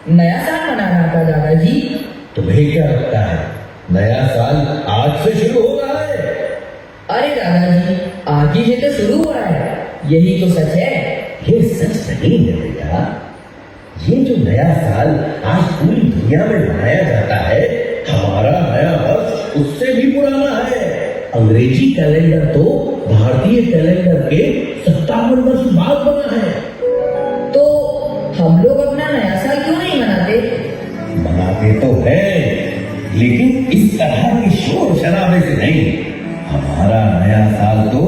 नया साल मनाना था दादाजी। तुम्हें क्या लगता है नया साल आज से शुरू हो रहा है? अरे दादाजी, आज ही से तो शुरू हुआ है, यही तो सच है। ये सच नहीं है बेटा। ये जो नया साल आज पूरी दुनिया में मनाया जाता है, हमारा नया वर्ष उससे भी पुराना है। अंग्रेजी कैलेंडर तो भारतीय कैलेंडर के 57 वर्ष बाद बना है। तो हम लोग अपना नया साल क्यों नहीं मनाते? मनाते तो है, लेकिन इस तरह के शोर शराबे से नहीं। हमारा नया साल तो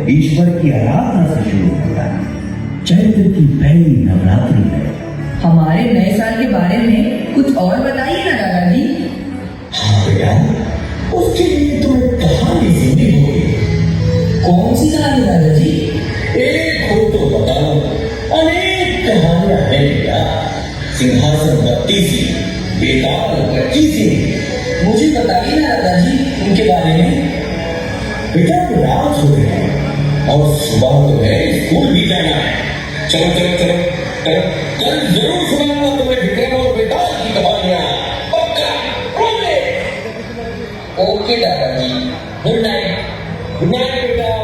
ईश्वर की आराधना से शुरू होता है, चैत्र की पहली नवरात्रि में। हमारे नए साल के बारे में कुछ और बताइए ना दादाजी। हाँ बेटा, उसके लिए तो एक कहानी सुननी होगी। कौन सी कहानी दादाजी? एक हो तो बताओ, अनेक कहानियां हैं बेटा। सिंहासन बत्तीसी, बेताल पच्चीसी। मुझे बताइए ना दादाजी उनके बारे में। बेटा तो रात हो गए हैं और सुबह तो है, स्कूल भी जाना है। चलो चलो चलो चलो, कल जरूर सुनाऊंगा तुम्हें विक्रम और बेताल की कहानियां, पक्का, ओके दादाजी, गुड नाइट। गुड नाइट बेटा।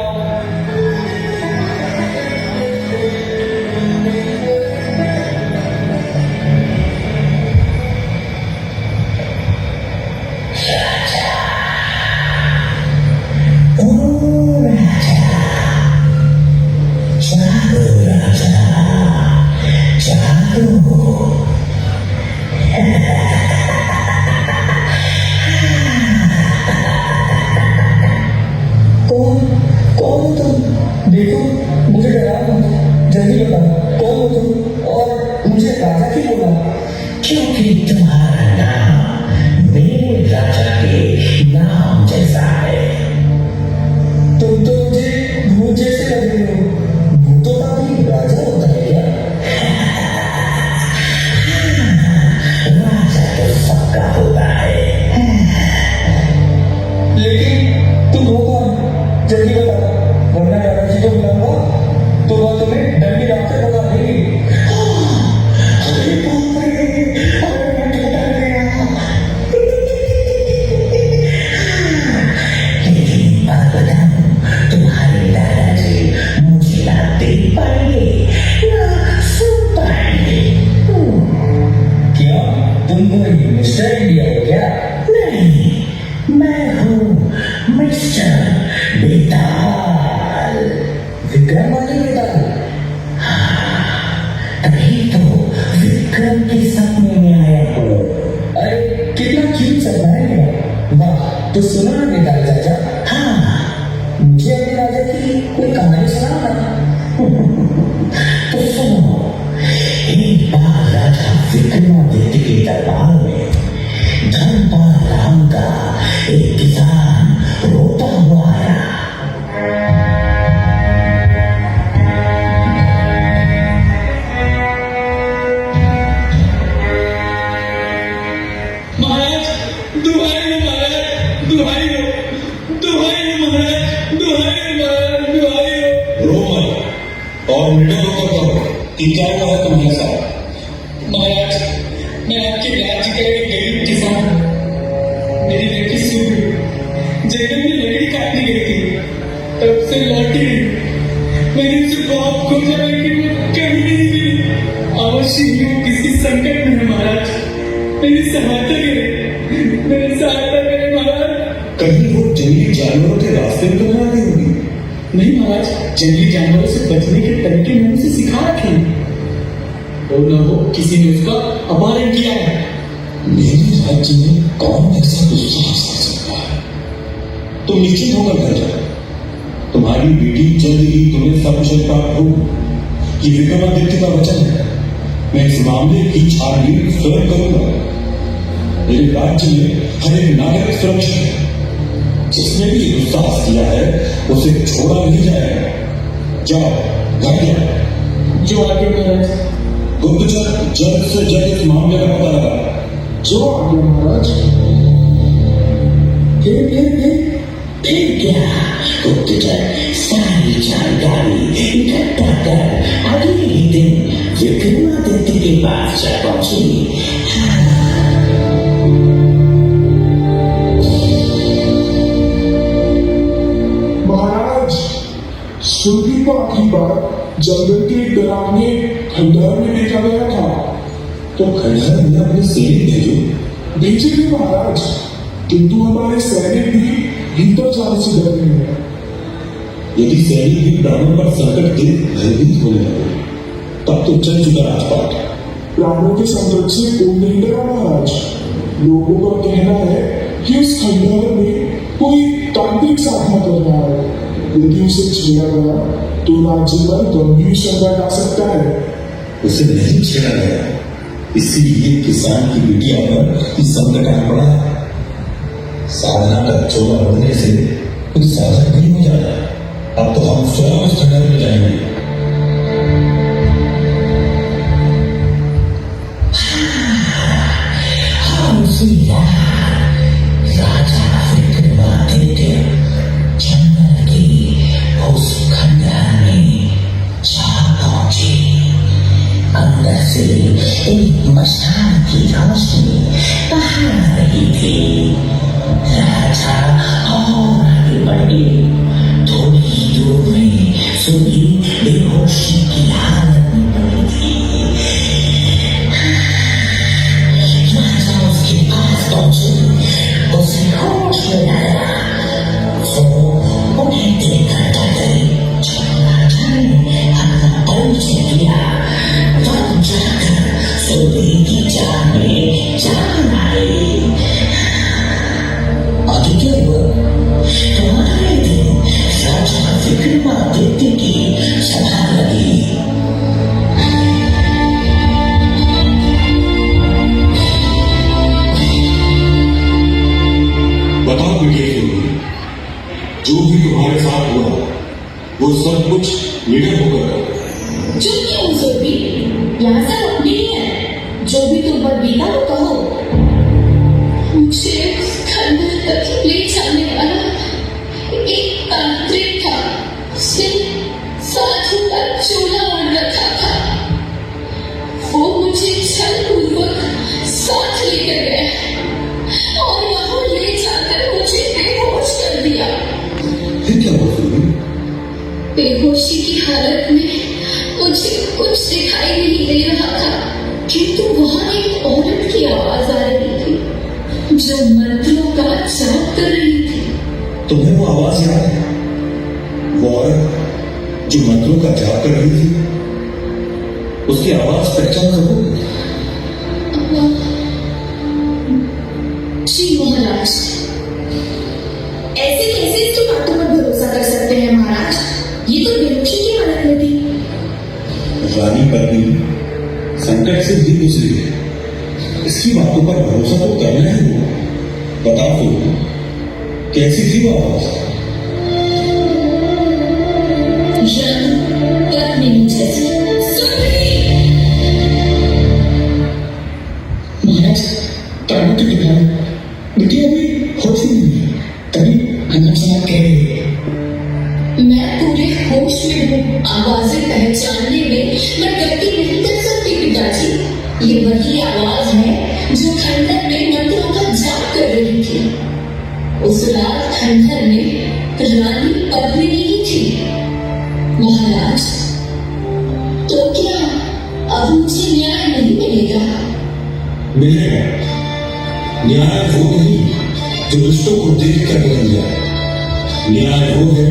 कौन कौन हो तुम? देखो, मुझे डरा मत, जल्दी बताओ कौन हो तुम और मुझे राजा क्यों बोला? क्योंकि तुम्हारा नाम मेरे राजा के नाम जैसा है। तुम तो मुझे भूत जैसे लग रहे हो। भूतों का भी राजा होता है क्या? राजा तो सबका होता है। लेकिन तुम हो कौन? जल्दी बताओ, वरना दादाजी को बुलाऊंगा तो वह तुम्हें डंडी रात से भगा देगी। अरे बाप रे, अरे मैं तो डर गया। लेकिन बात बताऊं, तुम्हारे दादाजी मुझे ना देख पाएंगे ना सुन पाएंगे। क्या तुम कोई मिस्टर इंडिया हो क्या? नहीं, मैं हूँ मिस्टर बेताल। विक्रम वाले बेटा? तभी तो विक्रम के सपने में आया हूँ। अरे कितना क्यूट सपना है मेरा। वाह, तो सुनो ना बेटा चाचा, हाँ, मुझे अपने राजा की कोई कहानी सुनाओ ना। तो सुनो। एक बार राजा विक्रमादित्य के दरबार में धर्मपाल नाम का एक किसान रोता हुआ आया। महाराज, दुहाई हो महाराज, दुहाई हो, दुहाई हो महाराज, दुहाई हो महाराज, दुहाई हो। रो मत और निडर होकर कहो कि क्या हुआ है तुम्हारे साथ। महाराज, मैं आपके राज्य का एक गरीब किसान हूँ। मेरी लड़की सूख गई, जंगल में लकड़ी काटने गई थी, तब से लौटी नहीं। मैंने उसे बहुत खोजा लेकिन वो कहीं नहीं मिली। अवश्य ही वो किसी संकट में है महाराज, मेरी सहायता करें, मेरी सहायता करें महाराज। कहीं वो जंगली जानवरों के रास्ते में तो ना आई होगी। नहीं महाराज, जंगली जानवरों से बचने के तरीके मैंने उसे सिखा रखे हैं। हो न हो किसी ने उसका अपहरण किया है। मेरे राज्य में कौन ऐसा दुस्साहस कर सकता है? तुम निश्चित होकर घर जाओ। तुम्हारी बेटी जल्द ही तुम्हें सब कुछ प्राप्त होगी। ये विक्रमादित्य का वचन है। मैं इस मामले की छानबीन स्वयं करूंगा। मेरे राज्य में हर एक नागरिक सुरक्षित है। जिसने भी दुस्साहस किया है उसे छोड़ा नहीं जाएगा। जाओ, घर जाओ। जो आगे महाराज। गुप्तचर जल्द से जल्द इस मामले का पता लगा। जो आगे महाराज। फिर क्या? गुप्तचर सारी जानकारी इकट्ठा कर अगले ही दिन विक्रमादित्य के पास जा पहुंची। महाराज, सुरभि को आखिरी बार जंगल के एक डरावने खंडहर में देखा गया था। तो खंडहर में अपने सैनिक भेजो। भेजेंगे महाराज, किंतु हमारे सैनिक भी भीतर जाने से डर रहे हैं। यदि सैनिक भी प्राणों पर संकट देख भयभीत होने लगे तब तो चल चुका राजपाट। प्राणों के संकट से कोई नहीं डरा महाराज। लोगों का कहना है कि उस खंडहर में कोई तांत्रिक साधना कर रहा है। यदि उसे छेड़ा गया तो राज्य पर गंभीर संकट आ सकता है। उसे नहीं छेड़ा गया, इसीलिए किसान की बिटिया पर संकट आ पड़ा। साधना का चोला होने से कोई साधन नहीं हो जाता। अब तो हम स्वयं उस खंडहर में जाएंगे। राजा विक्रमादित्य जंगल की उस खंडहर में जा पहुंचे। अंदर से एक मशाल की रोशनी बाहर आ रही थी। राजा में थोड़ी दूर में सुबह बेहोशी की हालत में पड़ी थी। राजा उसके पास पहुंचे, उसे होश में लाया, तो उन्हें देखकर डर गई। राजा ने अपना परिचय दिया, तब जाकर सुबह की जान में जान आई। आदित्य तुम्हारे दिन राजा विक्रमादित्य की सभा लगी। बताओ बेटे, जो भी तुम्हारे साथ हुआ वो सब कुछ निडर होकर करो। चुप क्यों सोबी? यहाँ सब अपनी ही है। जो भी तुम पर बीता वो कहो। मुझे खंडर तक ले जाने वाला एक तांत्रिक था। उसने साधु का चोला ओढ़ रखा था। वो मुझे छलपूर्वक साथ लेकर गया और वहां ले जाकर मुझे बेहोश कर दिया। फिर क्या हुआ? बेहोशी की हालत में मुझे कुछ दिखाई नहीं दे रहा था, किंतु वहां एक औरत की आवाज आ रही थी जो मंत्रों का जाप कर रही थी। तुम्हें वो आवाज याद है? वो औरत जो मंत्रों का जाप कर रही थी, उसकी आवाज पहचान सकोगे? जी महाराज, ऐसे कैसे इसकी बातों पर भरोसा कर सकते हैं महाराज? ये तो बेहोशी की हालत में थी। रानी पत्नी संकट से भी गुजरी है, इसकी बातों पर भरोसा तो करना ही होगा। बताओ तो, कैसी थी वो आवाज? पत्नी जैसी। महाराज प्राणों की दुकान बेटी अभी होश ही नहीं है, तभी अनंत समाज कह रही है। मैं पूरे होश में हूँ। आवाजें पहचानने में मैं गलती नहीं कर सकती पिताजी। ये वही आवाज है जो खंडर में मंत्रों का जाप कर रही थी। उस रात खंडर में रानी पद्मिनी ही थी। महाराज, तो क्या अब मुझे न्याय नहीं मिलेगा? मिलेगा। न्याय वो नहीं जो रिश्तों को देख कर बदल जाए। न्याय वो है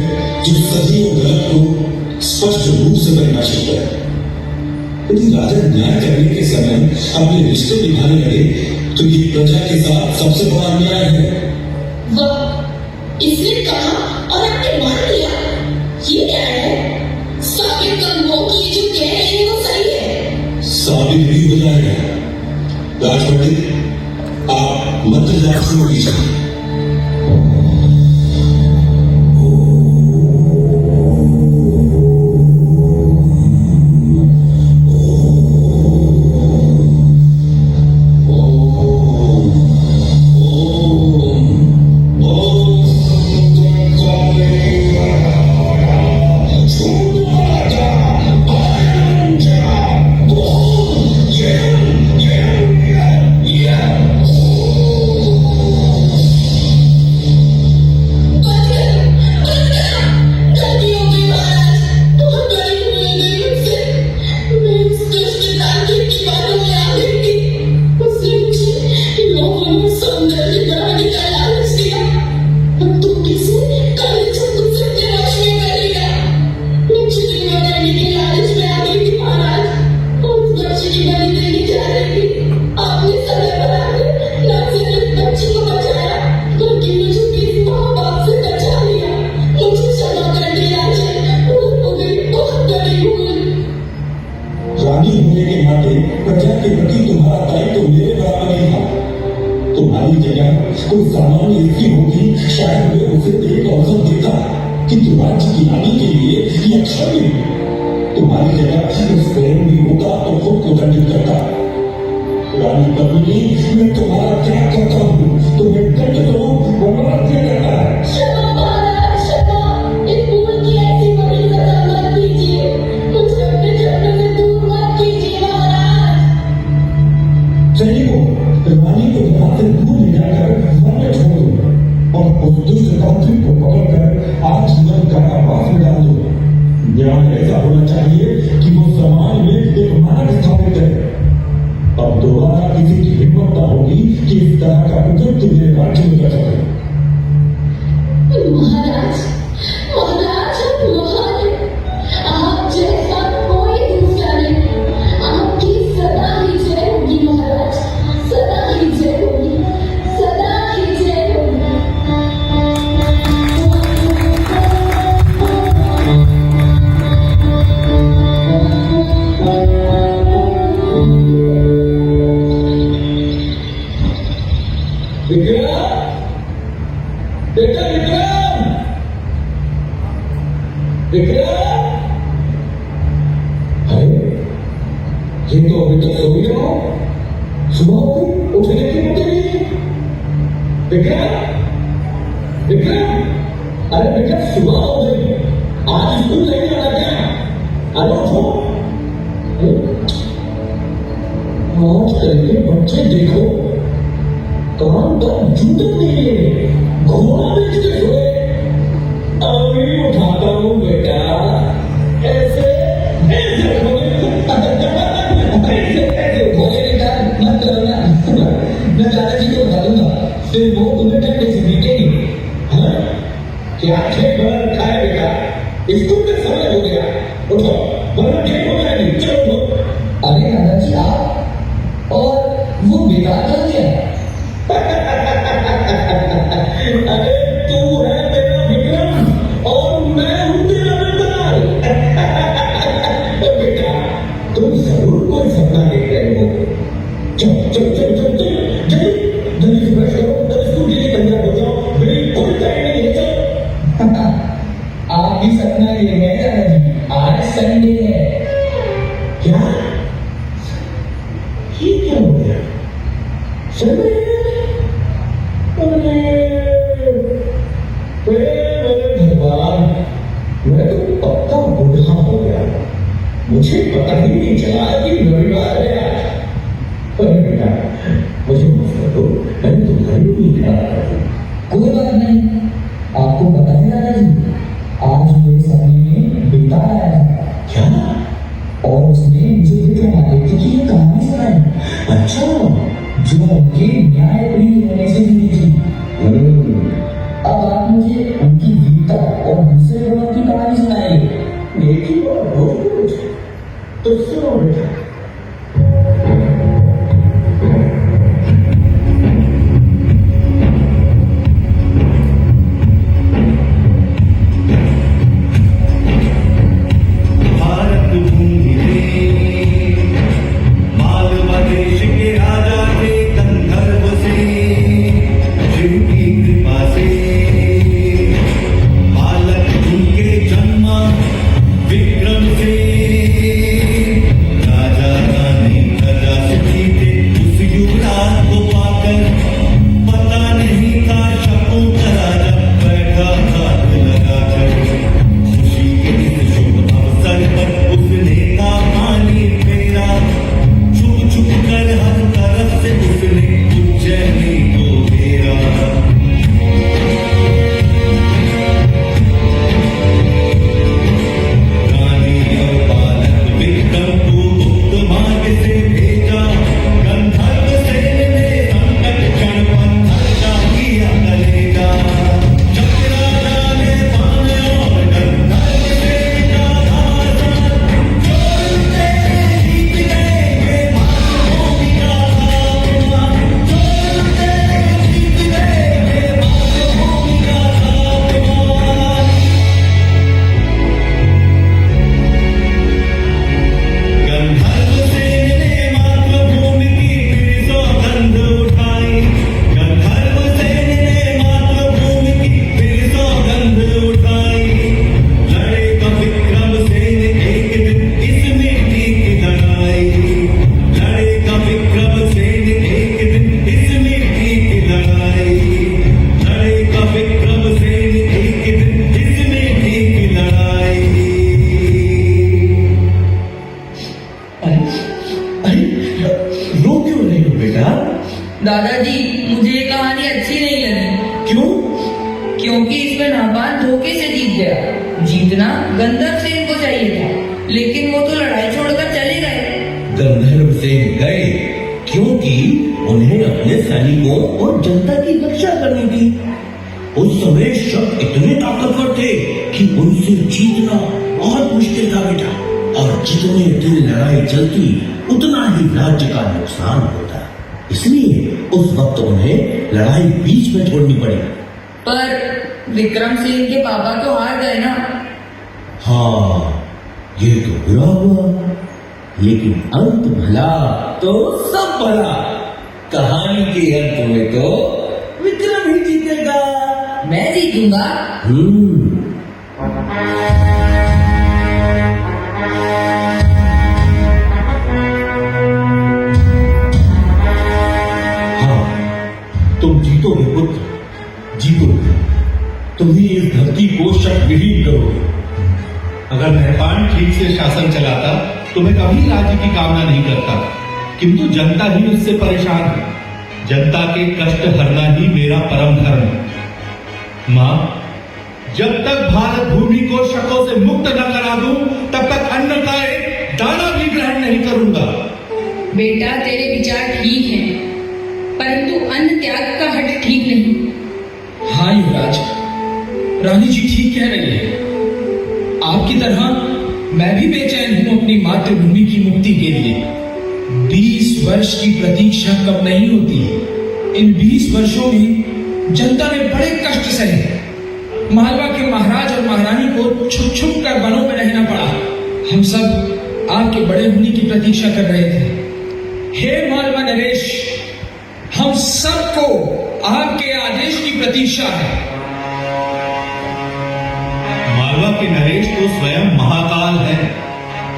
जो सही और गलत को स्पष्ट रूप से परिभाषित करे। यदि राजा न्याय करने के समय अपने रिश्ते निभाने लगे तो ये प्रजा के साथ सबसे बड़ा अन्याय है। वह इसने कहा और आपने मान लिया। ये क्या है? साबित कर लो कि ये जो कह रहे हैं वो सही है। साबित भी हो जाएगा। राजपति, आप मंत्र जाप शुरू कीजिए। तुम्हारी जगह कोई सामान्य व्यक्ति होगी, शायद वे उसे एक अवसर देता, किंतु राज्य की हानि के लिए यह क्षम्य नहीं। तुम्हारी जगह उस प्रेम भी होता तो खुद को दंडित करता। रानी पद्मिनी, मैं तुम्हारा क्या करता हूँ? तुम्हें दंड दो, हमारा क्या करता है? रानी को यहाँ से दूर ले जाकर वन में छोड़ दो और उस दुष्ट तांत्रिक को पकड़कर आज जीवन कारावास में डाल दो। न्याय ऐसा होना चाहिए कि वो समाज में एक मानक स्थापित है। अब दोबारा किसी की हिम्मत न होगी कि इस तरह का कुकृत्य मेरे राज्य में कर सके। महाराज, महाराज हम महान हैं। आप जैसा कोई दूसरा नहीं। आपकी सदा ही जय होगी महाराज, सदा ही जय होगी, सदा ही जय होगी। बेटा विक्रम, विक्रम, अरे ये तो अभी तक सो ही रहा हो। सुबह हो गई, उठने की मत नहीं। विक्रम, विक्रम, अरे बेटा सुबह हो गई, आज स्कूल नहीं जाना क्या? अरे उठो। आजकल के बच्चे देखो, काम तो जूते नहीं है, घोड़ा बेचते हुए। अभी उठाता हूँ बेटा, ऐसे ऐसे घोड़े बेटा मत करना। मैं दादाजी को बता दूंगा, फिर वो तुम्हें ठंडे से बीतेगी। हाँ क्या खेत भर खाए बेटा, स्कूल का समय हो गया, उठो वरना खेत हो जाएगी। चलो उठो। अरे दादाजी आप और वो बेकार कर दिया। अरे तू है मेरा विक्रम और मैं हूं तेरा बेकार। बेटा तुम जरूर कोई सपना देख रहे हो। चल चल चल चल चल जल्दी जल्दी से ब्रश करो, तब स्कूल के लिए तैयार हो जाओ। बिल्कुल टाइम नहीं है। चलो आप भी सपना ले गए दादाजी, आज संडे है। क्या ये क्या हो गया? संडे भगवान, मैं तो पक्का बूढ़ा हो गया, मुझे पता ही नहीं चला कि रविवार है आज। अरे बेटा मुझे माफ कर दो, मैंने तुम्हारी भी खराब कर दी। कोई बात नहीं, आपको पता है दादाजी, आज मेरे सपने में बेटा आया था। क्या? और उसने मुझे विक्रमादित्य की एक कहानी सुनाई। अच्छा, जो उनके न्याय प्रिय होने से जुड़ी थी। अब आप मुझे उनकी वीरता और दूसरे गुणों की कहानी सुनाइए। नेकी और भोजपुर तो सुनो बेटा। क्योंकि इसमें नाबाद धोखे से जीत गया। जीतना गंधर्व सेन को चाहिए था, लेकिन वो तो लड़ाई छोड़कर चले गए। गंधर्व सेन गए क्योंकि उन्हें अपने सैनिकों और जनता की रक्षा करनी थी। उस समय शक इतने ताकतवर थे कि उनसे जीतना बहुत मुश्किल था बेटा, और जितने दिन लड़ाई चलती उतना ही राज्य का नुकसान होता। इसलिए उस वक्त उन्हें लड़ाई बीच में छोड़नी पड़ी। पर विक्रम सिंह के पापा तो हार गए ना। हाँ, ये तो बुरा हुआ, लेकिन अंत भला तो सब भला। कहानी के अंत में तो विक्रम ही जीतेगा। मैं जीतूंगा। हाँ, तुम जीतोगे पुत्र, जीतोगे। तुम ही इस धरती को शक विहीन करोगे। अगर मेहपान ठीक से शासन चलाता तो मैं कभी राज्य की कामना नहीं करता, किंतु जनता ही उससे परेशान है। जनता के कष्ट हरना ही मेरा परम धर्म है। मां, जब तक भारत भूमि को शकों से मुक्त न करा दूं, तब तक अन्न का एक दाना भी ग्रहण नहीं करूंगा। बेटा तेरे विचार ठीक हैं, परंतु अन्न त्याग का हट ठीक नहीं। हाँ युवराज, रानी जी ठीक कह रही है। आपकी तरह मैं भी बेचैन हूं अपनी मातृभूमि की मुक्ति के लिए। 20 वर्ष की प्रतीक्षा कब नहीं होती। इन 20 वर्षों में जनता ने बड़े कष्ट सहे। मालवा के महाराज और महारानी को छुप छुप कर वनों में रहना पड़ा। हम सब आपके बड़े होने की प्रतीक्षा कर रहे थे। हे मालवा नरेश, हम सबको आपके आदेश की प्रतीक्षा है। मालवा के नरेश तो स्वयं महाकाल है।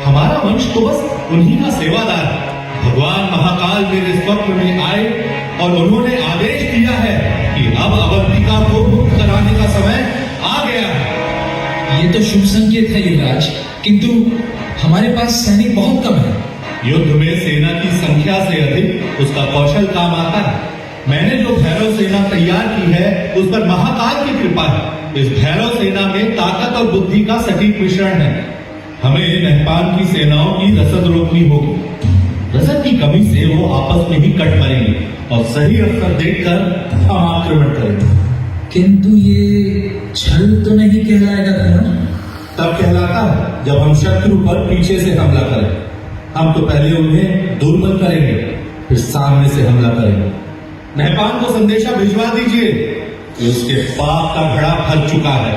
हमारा वंश तो बस उन्हीं का सेवादार है। भगवान महाकाल मेरे स्वप्न में आए और उन्होंने आदेश दिया है कि अब अवंतिका को मुक्त कराने का समय आ गया है। ये तो शुभ संकेत है युवराज, किंतु हमारे पास सैनिक बहुत कम है। युद्ध में सेना की संख्या से अधिक उसका कौशल काम आता है। मैंने जो भैरव सेना तैयार की है उस पर महाकाल की कृपा है। इस भैरव सेना में ताकत और बुद्धि का सटीक मिश्रण है। हमें मेहपान की सेनाओं की रसद रोकनी होगी। रसद की कमी से वो आपस में ही कट मरेंगे और सही अवसर देखकर हम आक्रमण करेंगे। किंतु ये छल तो नहीं कहलाएगा ना? तब कहलाता है जब हम शत्रु पर पीछे से हमला करें। हम तो पहले उन्हें दुर्बल करेंगे, फिर सामने से हमला करेंगे। मेहपान को संदेशा भिजवा दीजिए कि उसके पाप का घड़ा भर चुका है।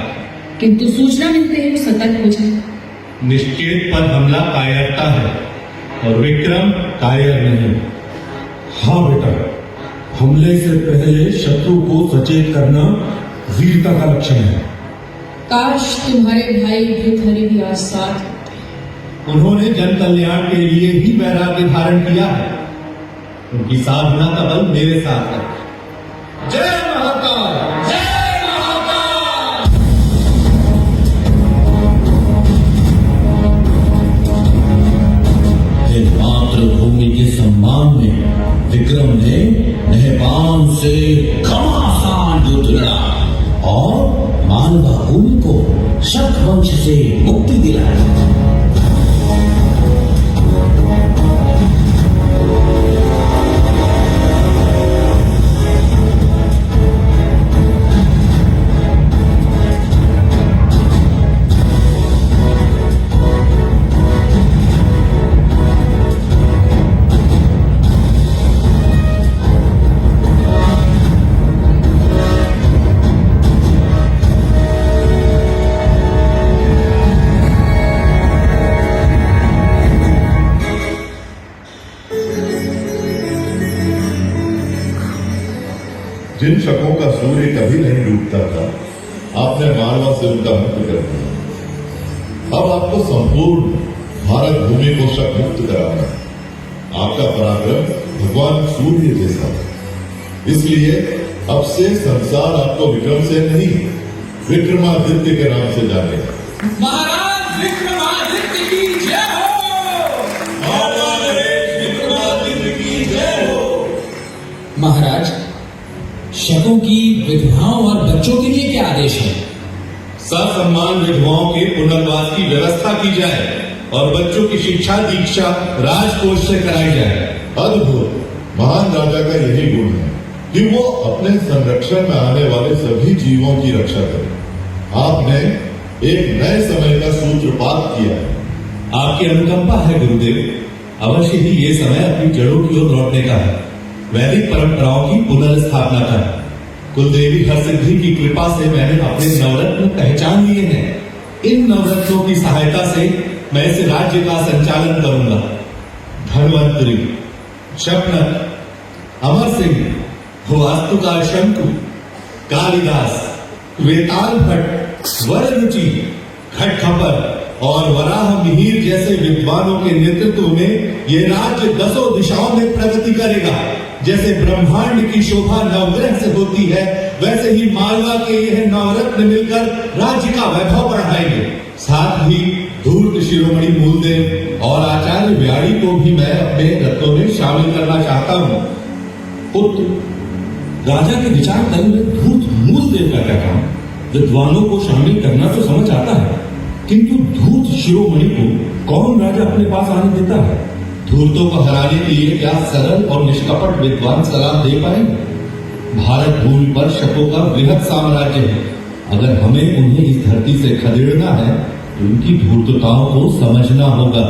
किंतु सूचना मिलते ही वो सतर्क हो जाए। निश्चेत पर हमला कायरता है और विक्रम कायर नहीं। हाँ बेटा, हमले से पहले शत्रु को सचेत करना वीरता का लक्षण है। काश तुम्हारे भाई भृतहरि भी आज साथ होते। उन्होंने जन कल्याण के लिए ही वैराग्य धारण किया है। उनकी साधना का बल मेरे साथ है। जय महाकाल, जय महाकाल। मातृभूमि के सम्मान में विक्रम ने मेहपान से घमासान युद्ध लड़ा और मालवा भूमि को शक वंश से मुक्ति दिलाई। जिन शकों का सूर्य कभी नहीं डूबता था, आपने मालवा से उनका मुक्त कर दिया। अब आपको संपूर्ण भारत भूमि को शक मुक्त कराना है। आपका पराक्रम भगवान सूर्य जैसा है, इसलिए अब से संसार आपको विक्रम से नहीं विक्रमादित्य के नाम से जानेगा। महाराज विक्रमादित्य की जय हो। विक्रमादित्य की जय हो। महाराज, शकों की विधवाओं और बच्चों के लिए क्या आदेश आदेश है। ससम्मान विधवाओं के पुनर्वास की व्यवस्था की जाए और बच्चों की शिक्षा दीक्षा राजकोष से कराई जाए। अद्भुत। महान राजा का यही गुण है कि वो अपने संरक्षण में आने वाले सभी जीवों की रक्षा करे। आपने एक नए समय का सूत्रपात किया है। आपकी अनुकंपा है गुरुदेव। अवश्य ही ये समय अपनी जड़ों की ओर लौटने का है, वैदिक परंपराओं की पुनर्स्थापना का है। कुलदेवी हरसिद्धि की कृपा से मैंने अपने नवरत्न पहचान लिए हैं। इन नवरत्नों की सहायता से मैं इस राज्य का संचालन करूंगा। धन्वंतरी, शपनक, अमर सिंह, वास्तुकार शंकु, कालिदास, वेताल भट्ट, वररुचि, खटखपर और वराह मिहिर जैसे विद्वानों के नेतृत्व में ये राज्य 10 दिशाओं में प्रगति करेगा। जैसे ब्रह्मांड की शोभा नवग्रह से होती है, वैसे ही मालवा के यह नवरत्न मिलकर राज्य का वैभव बढ़ाएंगे। साथ ही धूर्त शिरोमणि मूलदेव और आचार्य व्याड़ी को भी मैं अपने रत्नों में शामिल करना चाहता हूँ। पुत्र, राजा के विचार दल में धूर्त मूलदेव का क्या काम? विद्वानों को शामिल करना तो समझ आता है, किंतु धूर्त शिरोमणि को कौन राजा अपने पास आने देता है? धूर्तों को हराने के लिए क्या सरल और निष्कपट विद्वान सलाह दे पाएंगे? भारत भूमि पर शकों का वृहद साम्राज्य है। अगर हमें उन्हें इस धरती से खदेड़ना है तो उनकी धूर्तताओं को समझना होगा।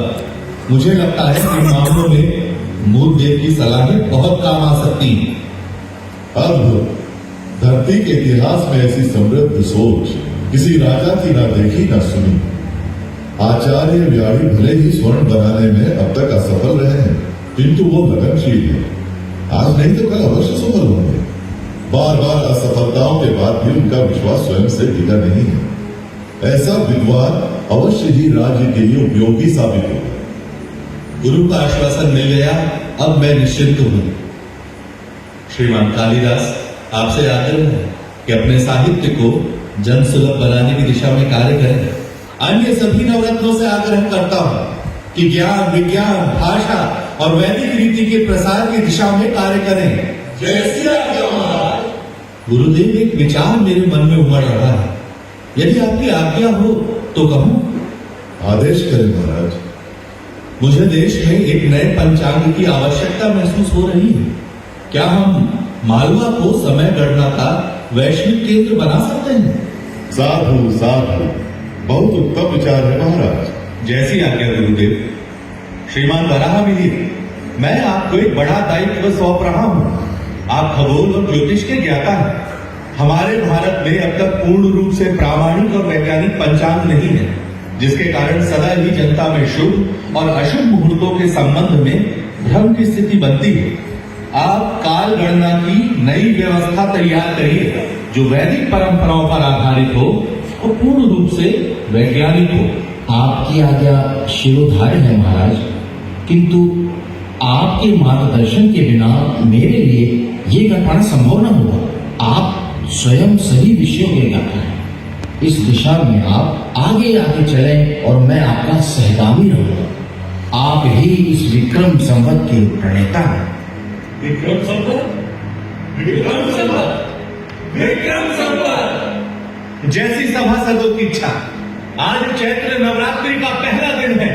मुझे लगता है कि इन मामलों में मूलदेव की सलाहें बहुत काम आ सकती हैं। अद्भुत। धरती के इतिहास में ऐसी समृद्ध सोच किसी राजा की ना देखी ना सुनी। आचार्य व्याड़ी भले ही स्वर्ण बनाने में अब तक असफल रहे हैं, किंतु वो लगनशील है। आज नहीं तो कल अवश्य सफल होंगे। बार बार असफलताओं के बाद भी उनका विश्वास स्वयं से ढीला नहीं है। ऐसा विद्वान अवश्य ही राज्य के लिए उपयोगी साबित होगा। गुरु का आश्वासन मिल गया, अब मैं निश्चिंत हूं। श्रीमान कालिदास, आपसे आग्रह है कि अपने साहित्य को जन सुलभ बनाने की दिशा में कार्य करें। अन्य सभी नवरत्नों से आग्रह करता हूं कि ज्ञान, विज्ञान, भाषा और वैदिक रीति के प्रसार की दिशा में कार्य करें। जैसी आज्ञा महाराज। गुरुदेव, एक विचार मेरे मन में उमड़ रहा है। यदि आपकी आज्ञा हो तो कहूं? आदेश करें महाराज। मुझे देश में एक नए पंचांग की आवश्यकता महसूस हो रही है। क्या हम मालवा को समय गणना का वैश्विक केंद्र बना सकते हैं? साधु साधु, बहुत उत्तम विचार है महाराज। जैसी आज्ञा गुरुदेव। श्रीमान वराह मिहिर, मैं आपको एक बड़ा दायित्व सौंप रहा हूं। आप खगोल और ज्योतिष के ज्ञाता हैं। हमारे भारत में अब तक पूर्ण रूप से प्रामाणिक और वैज्ञानिक पंचांग नहीं है, जिसके कारण सदा ही जनता में शुभ और अशुभ मुहूर्तों के संबंध में भ्रम की स्थिति बनती है। आप काल गणना की नई व्यवस्था तैयार करिए जो वैदिक परंपराओं पर आधारित हो और पूर्ण रूप से वैज्ञानिक हो। आपकी आज्ञा शिरोधार्य है महाराज, किंतु आपके मार्गदर्शन के बिना मेरे लिए ये कर पाना संभव न होगा। आप स्वयं सही विषयों के ज्ञाता हैं। इस दिशा में आप आगे आगे चलें और मैं आपका सहगामी रहूंगा। आप ही इस विक्रम संवत के प्रणेता हैं। विक्रम संवत, विक्रम संवत, विक्रम संवत। जैसी सभासदों की इच्छा। आज चैत्र नवरात्रि का पहला दिन है।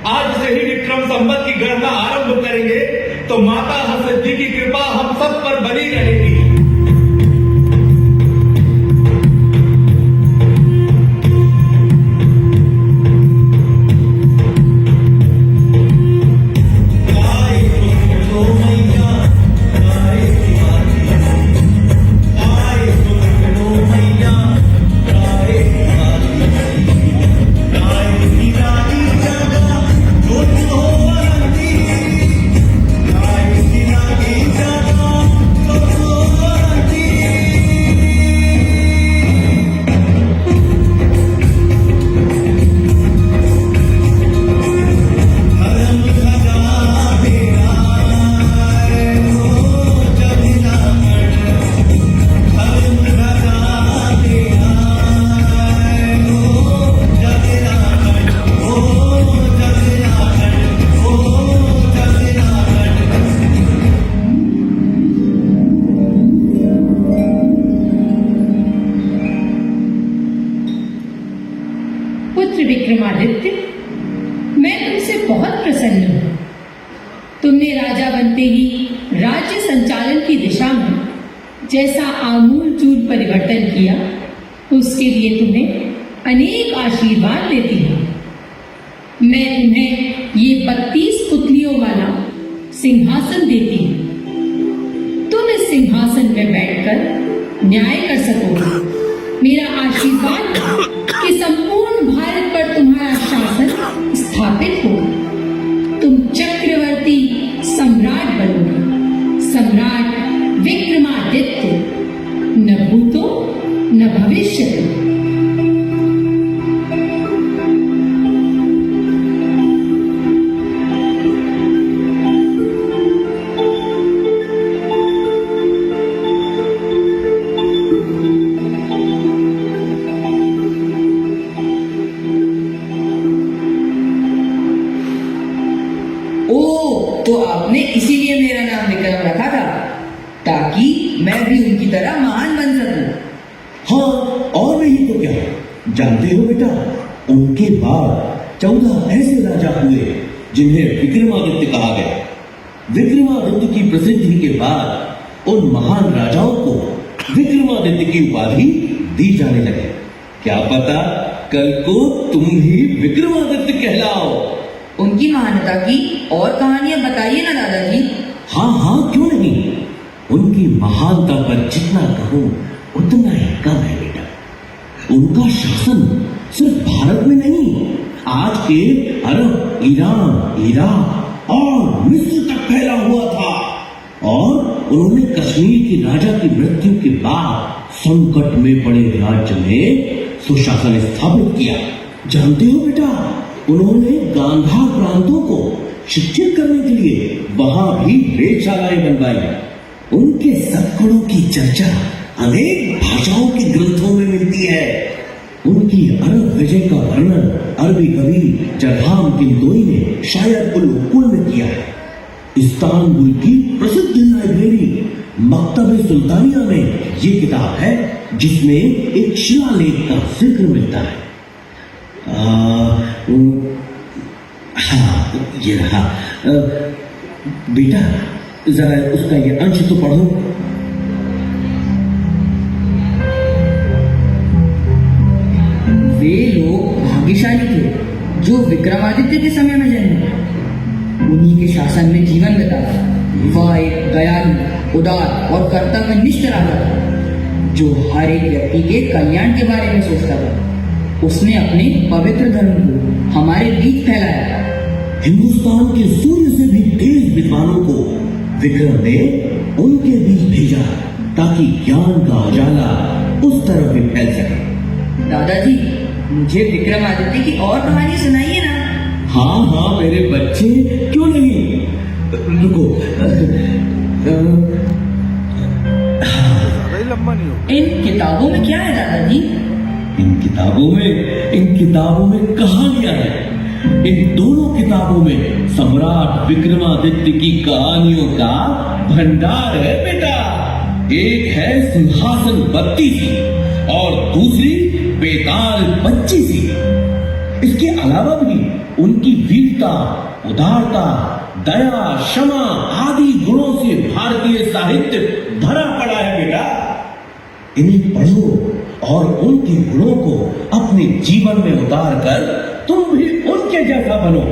आज से ही विक्रम संवत की गणना आरंभ करेंगे तो माता हरसिद्धि की कृपा हम सब पर बनी रहेगी। पुत्र विक्रमादित्य, मैं तुमसे बहुत प्रसन्न हूँ। तुमने राजा बनते ही राज्य संचालन की दिशा में जैसा आमूलचूल परिवर्तन किया, उसके लिए तुम्हें अनेक आशीर्वाद देती हूँ। मैं तुम्हें ये 32 पुतलियों वाला सिंहासन देती हूँ। तुम इस सिंहासन में बैठकर न्याय कर सकोगे। मेरा आशीर्वाद है कि संपूर्ण भारत पर तुम्हारा शासन स्थापित हो। तुम चक्रवर्ती सम्राट बनोगे, सम्राट विक्रमादित्य, न भूतो न भविष्य। तो आपने इसीलिए मेरा नाम विक्रम रखा था, ताकि मैं भी उनकी तरह महान बन सकूं। हाँ, और नहीं तो क्या। जानते हो बेटा, उनके बाद 14 ऐसे राजा हुए जिन्हें विक्रमादित्य कहा गया। विक्रमादित्य की प्रसिद्धि के बाद उन महान राजाओं को विक्रमादित्य की उपाधि दी जाने लगी। क्या पता कल को तुम ही विक्रमादित्य कहलाओ। उनकी महानता की और कहानियां बताइए ना दादाजी। हाँ हाँ, क्यों नहीं। उनकी महानता पर जितना कहूं उतना ही कम है बेटा। उनका शासन सिर्फ भारत में नहीं, आज के अरब, ईरान, इराक और मिस्र तक फैला हुआ था। और उन्होंने कश्मीर के राजा की मृत्यु के बाद संकट में पड़े राज्य में सुशासन स्थापित किया। जानते हो बेटा, उन्होंने गांधार प्रांतों को शिक्षित करने के लिए वहां भी वेधशालाएं बनवाई। उनके सद्गुणों की चर्चा अनेक भाषाओं के ग्रंथों में मिलती है। उनकी अरब विजय का वर्णन अरबी कवि जरहाम किंतोई ने शायर उल उकुल में किया है। इस्तांबुल की प्रसिद्ध लाइब्रेरी मकतब सुल्तानिया में ये किताब है, जिसमें एक शिलालेख का जिक्र मिलता है। हाँ, ये रहा। बेटा, जरा उसका ये अंश तो पढ़ो। वे लोग भाग्यशाली थे जो विक्रमादित्य के समय में जन्मे। उन्हीं के शासन में जीवन बिताया। वह एक दयालु, उदार और कर्तव्यनिष्ठ राजा था, जो हर एक व्यक्ति के कल्याण के बारे में सोचता था। उसने अपने पवित्र धर्म को हमारे बीच फैलाया। हिंदुस्तान के सूर्य से भी तेज विद्वानों को विक्रम ने उनके बीच भेजा, ताकि ज्ञान का उजाला उस तरफ भी फैल सके। दादाजी, मुझे विक्रमादित्य की और कहानी सुनाइए ना। हाँ हाँ मेरे बच्चे, क्यों नहीं। रुको। इन किताबों में क्या है दादाजी? इन किताबों में कहानियां हैं। इन दोनों किताबों में सम्राट विक्रमादित्य की कहानियों का भंडार है बेटा। एक है सिंहासन 32 और दूसरी बेताल 25। इसके अलावा भी उनकी वीरता, उदारता, दया, क्षमा आदि गुणों से भारतीय साहित्य भरा पड़ा है बेटा। इन्हें पढ़ो और उनके गुणों को अपने जीवन में उतार कर तुम भी उनके जैसा बनो।